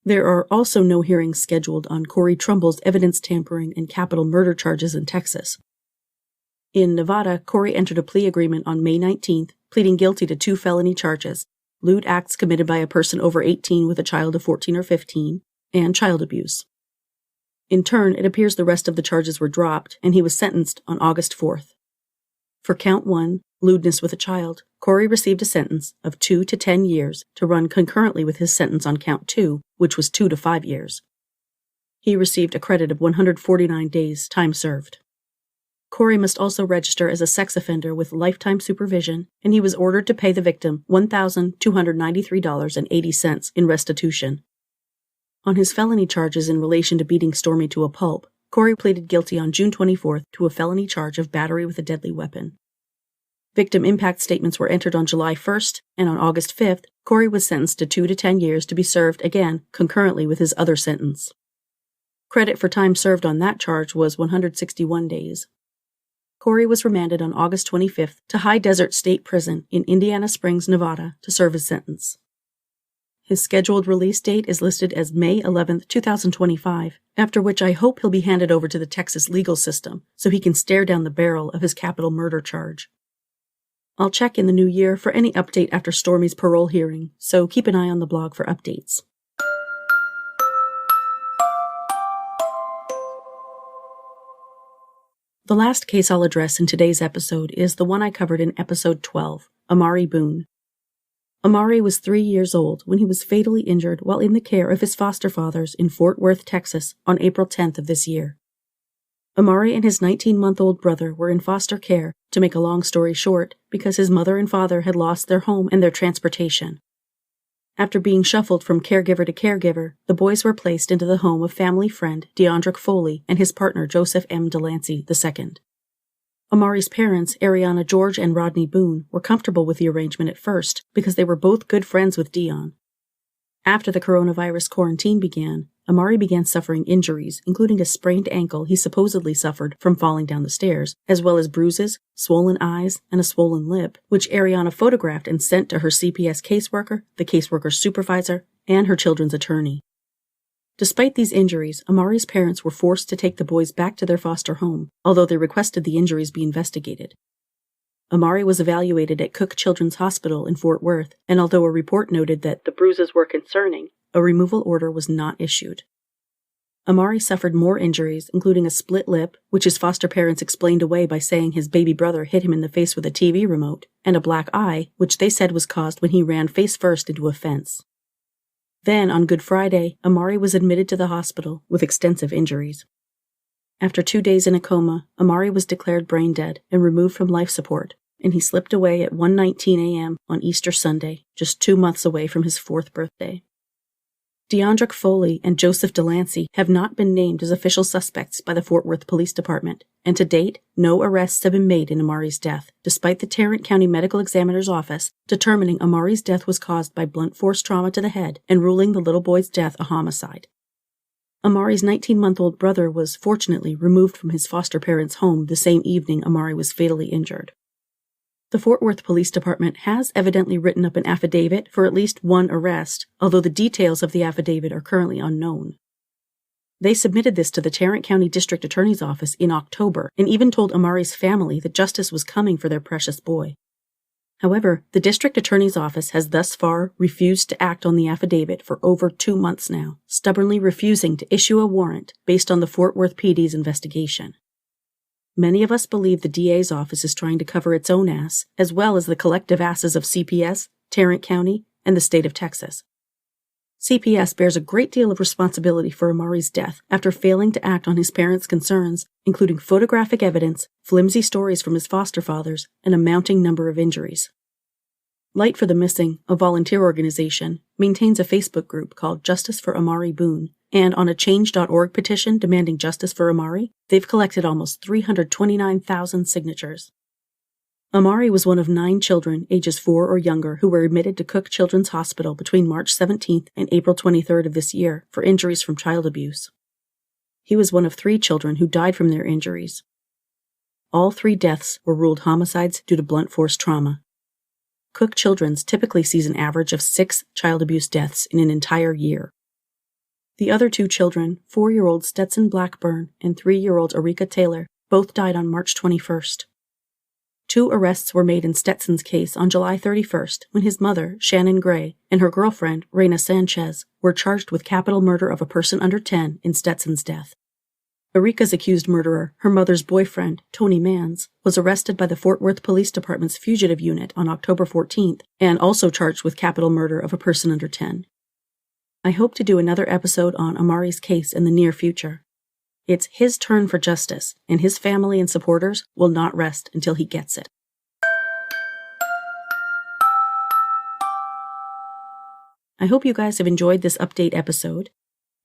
There are also no hearings scheduled on Corey Trumbull's evidence tampering and capital murder charges in Texas. In Nevada, Corey entered a plea agreement on May 19th, pleading guilty to 2 felony charges: lewd acts committed by a person over 18 with a child of 14 or 15, and child abuse. In turn, it appears the rest of the charges were dropped, and he was sentenced on August 4th. For count 1, lewdness with a child, Corey received a sentence of 2 to 10 years to run concurrently with his sentence on count 2, which was 2 to 5 years. He received a credit of 149 days time served. Corey must also register as a sex offender with lifetime supervision, and he was ordered to pay the victim $1,293.80 in restitution. On his felony charges in relation to beating Stormy to a pulp, Corey pleaded guilty on June 24th to a felony charge of battery with a deadly weapon. Victim impact statements were entered on July 1st, and on August 5th, Corey was sentenced to 2 to 10 years to be served again concurrently with his other sentence. Credit for time served on that charge was 161 days. Corey was remanded on August 25th to High Desert State Prison in Indiana Springs, Nevada, to serve his sentence. His scheduled release date is listed as May 11, 2025, after which I hope he'll be handed over to the Texas legal system so he can stare down the barrel of his capital murder charge. I'll check in the new year for any update after Stormy's parole hearing, so keep an eye on the blog for updates. The last case I'll address in today's episode is the one I covered in episode 12, Amari Boone. Amari was 3 years old when he was fatally injured while in the care of his foster fathers in Fort Worth, Texas, on April 10th of this year. Amari and his 19-month-old brother were in foster care, to make a long story short, because his mother and father had lost their home and their transportation. After being shuffled from caregiver to caregiver, the boys were placed into the home of family friend Deandrick Foley and his partner Joseph M. Delancey II. Amari's parents, Ariana George and Rodney Boone, were comfortable with the arrangement at first because they were both good friends with Dion. After the coronavirus quarantine began, Amari began suffering injuries, including a sprained ankle he supposedly suffered from falling down the stairs, as well as bruises, swollen eyes, and a swollen lip, which Ariana photographed and sent to her CPS caseworker, the caseworker's supervisor, and her children's attorney. Despite these injuries, Amari's parents were forced to take the boys back to their foster home, although they requested the injuries be investigated. Amari was evaluated at Cook Children's Hospital in Fort Worth, and although a report noted that the bruises were concerning, a removal order was not issued. Amari suffered more injuries, including a split lip, which his foster parents explained away by saying his baby brother hit him in the face with a TV remote, and a black eye, which they said was caused when he ran face first into a fence. Then, on Good Friday, Amari was admitted to the hospital with extensive injuries. After 2 days in a coma, Amari was declared brain dead and removed from life support, and he slipped away at 1:19 a.m. on Easter Sunday, just 2 months away from his 4th birthday. Deandrick Foley and Joseph Delancey have not been named as official suspects by the Fort Worth Police Department, and to date, no arrests have been made in Amari's death, despite the Tarrant County Medical Examiner's Office determining Amari's death was caused by blunt force trauma to the head and ruling the little boy's death a homicide. Amari's 19-month-old brother was fortunately removed from his foster parents' home the same evening Amari was fatally injured. The Fort Worth Police Department has evidently written up an affidavit for at least one arrest, although the details of the affidavit are currently unknown. They submitted this to the Tarrant County District Attorney's Office in October and even told Amari's family that justice was coming for their precious boy. However, the District Attorney's Office has thus far refused to act on the affidavit for over 2 months now, stubbornly refusing to issue a warrant based on the Fort Worth PD's investigation. Many of us believe the DA's office is trying to cover its own ass, as well as the collective asses of CPS, Tarrant County, and the state of Texas. CPS bears a great deal of responsibility for Amari's death after failing to act on his parents' concerns, including photographic evidence, flimsy stories from his foster fathers, and a mounting number of injuries. Light for the Missing, a volunteer organization, maintains a Facebook group called Justice for Amari Boone, and on a Change.org petition demanding justice for Amari, they've collected almost 329,000 signatures. Amari was one of 9 children ages 4 or younger who were admitted to Cook Children's Hospital between March 17th and April 23rd of this year for injuries from child abuse. He was one of 3 children who died from their injuries. All 3 deaths were ruled homicides due to blunt force trauma. Cook Children's typically sees an average of 6 child abuse deaths in an entire year. The other 2 children, 4-year-old Stetson Blackburn and 3-year-old Erika Taylor, both died on March 21st. 2 arrests were made in Stetson's case on July 31st when his mother, Shannon Gray, and her girlfriend, Reina Sanchez, were charged with capital murder of a person under 10 in Stetson's death. Erika's accused murderer, her mother's boyfriend, Tony Mans, was arrested by the Fort Worth Police Department's fugitive unit on October 14th and also charged with capital murder of a person under 10. I hope to do another episode on Amari's case in the near future. It's his turn for justice, and his family and supporters will not rest until he gets it. I hope you guys have enjoyed this update episode.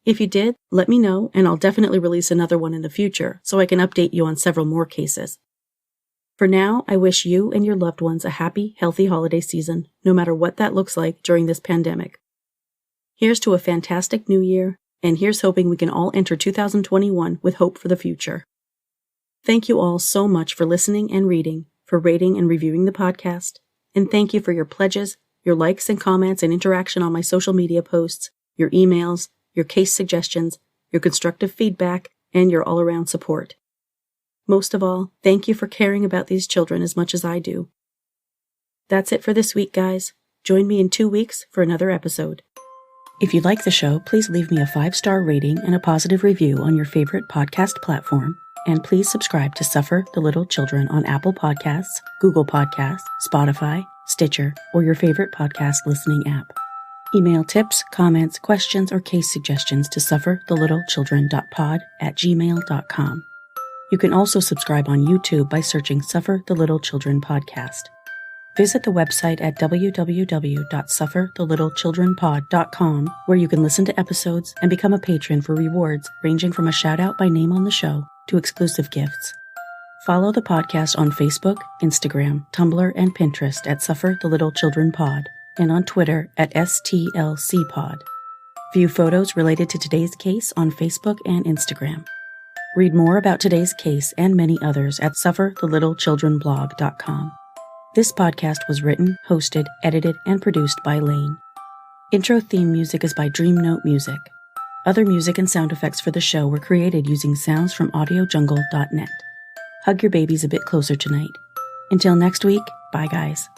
If you did, let me know, and I'll definitely release another one in the future so I can update you on several more cases. For now, I wish you and your loved ones a happy, healthy holiday season, no matter what that looks like during this pandemic. Here's to a fantastic new year, and here's hoping we can all enter 2021 with hope for the future. Thank you all so much for listening and reading, for rating and reviewing the podcast, and thank you for your pledges, your likes and comments and interaction on my social media posts, your emails, your case suggestions, your constructive feedback, and your all-around support. Most of all, thank you for caring about these children as much as I do. That's it for this week, guys. Join me in 2 weeks for another episode. If you like the show, please leave me a 5-star rating and a positive review on your favorite podcast platform, and please subscribe to Suffer the Little Children on Apple Podcasts, Google Podcasts, Spotify, Stitcher, or your favorite podcast listening app. Email tips, comments, questions, or case suggestions to sufferthelittlechildren.pod@gmail.com. You can also subscribe on YouTube by searching Suffer the Little Children Podcast. Visit the website at www.sufferthelittlechildrenpod.com, where you can listen to episodes and become a patron for rewards ranging from a shout-out by name on the show to exclusive gifts. Follow the podcast on Facebook, Instagram, Tumblr, and Pinterest at Suffer the Little Children Pod, and on Twitter at STLCpod. View photos related to today's case on Facebook and Instagram. Read more about today's case and many others at sufferthelittlechildrenblog.com. This podcast was written, hosted, edited, and produced by Laine. Intro theme music is by Dream Note Music. Other music and sound effects for the show were created using sounds from audiojungle.net. Hug your babies a bit closer tonight. Until next week, bye guys.